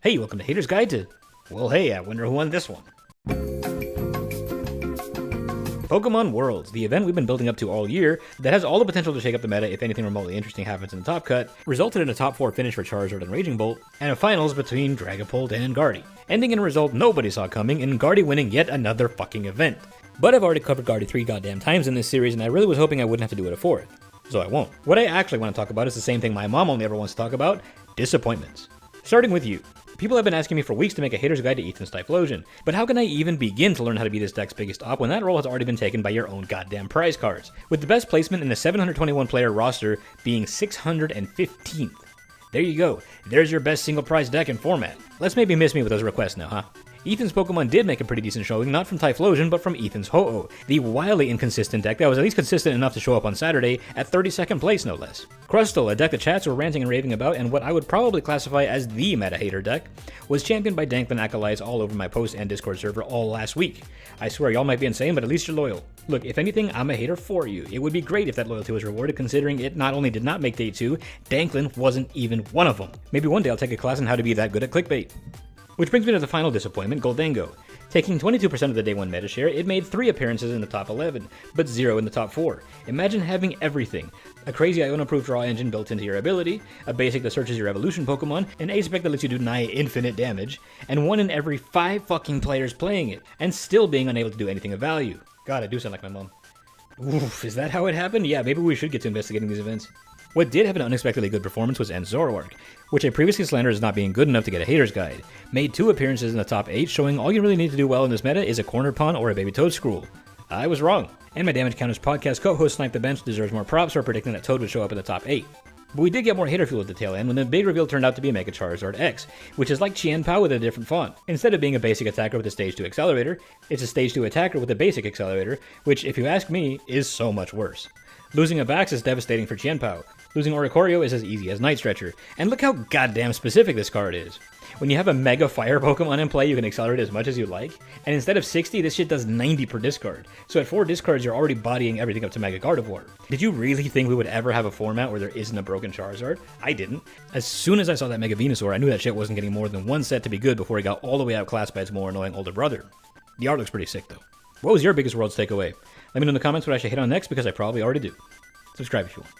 Hey, welcome to Hater's Guide to... Well, hey, I wonder who won this one. Pokemon Worlds, the event we've been building up to all year, that has all the potential to shake up the meta if anything remotely interesting happens in the top cut, resulted in a top 4 finish for Charizard and Raging Bolt, and a finals between Dragapult and Guardy, ending in a result nobody saw coming, and Guardy winning yet another fucking event. But I've already covered Guardy 3 goddamn times in this series, and I really was hoping I wouldn't have to do it a 4th. So I won't. What I actually want to talk about is the same thing my mom only ever wants to talk about: disappointments. Starting with you. People have been asking me for weeks to make a hater's guide to Ethan's Typhlosion, but how can I even begin to learn how to be this deck's biggest op when that role has already been taken by your own goddamn prize cards, with the best placement in the 721 player roster being 615th. There you go, there's your best single prize deck in format. Let's maybe miss me with those requests now, huh? Ethan's Pokemon did make a pretty decent showing, not from Typhlosion, but from Ethan's Ho-Oh, the wildly inconsistent deck that was at least consistent enough to show up on Saturday at 32nd place, no less. Crustle, a deck the chats were ranting and raving about, and what I would probably classify as the meta-hater deck, was championed by Danklin acolytes all over my post and Discord server all last week. I swear, y'all might be insane, but at least you're loyal. Look, if anything, I'm a hater for you. It would be great if that loyalty was rewarded, considering it not only did not make Day 2, Danklin wasn't even one of them. Maybe one day I'll take a class on how to be that good at clickbait. Which brings me to the final disappointment, Gholdengo. Taking 22% of the Day 1 meta share, it made 3 appearances in the top 11, but 0 in the top 4. Imagine having everything: a crazy Iono-proof draw engine built into your ability, a basic that searches your evolution Pokemon, an A-spec that lets you do nigh infinite damage, and 1 in every 5 fucking players playing it, and still being unable to do anything of value. God, I do sound like my mom. Oof, is that how it happened? Yeah, maybe we should get to investigating these events. What did have an unexpectedly good performance was Zoroark, which I previously slandered as not being good enough to get a hater's guide. Made 2 appearances in the top 8, showing all you really need to do well in this meta is a Corner Pond or a Baby Toedscruel. I was wrong. And my Damage Counters podcast co-host Snipe the Bench deserves more props for predicting that Toad would show up in the top 8. But we did get more hater fuel at the tail end when the big reveal turned out to be Mega Charizard X, which is like Chien-Pao with a different font. Instead of being a basic attacker with a stage 2 accelerator, it's a stage 2 attacker with a basic accelerator, which, if you ask me, is so much worse. Losing a Bax is devastating for Chien-Pao. Losing Oricorio is as easy as Night Stretcher. And look how goddamn specific this card is. When you have a Mega Fire Pokemon in play, you can accelerate as much as you like, and instead of 60, this shit does 90 per discard. So at 4 discards, you're already bodying everything up to Mega Gardevoir. Did you really think we would ever have a format where there isn't a broken Charizard? I didn't. As soon as I saw that Mega Venusaur, I knew that shit wasn't getting more than 1 set to be good before he got all the way outclassed by its more annoying older brother. The art looks pretty sick, though. What was your biggest Worlds takeaway? Let me know in the comments what I should hit on next, because I probably already do. Subscribe if you want.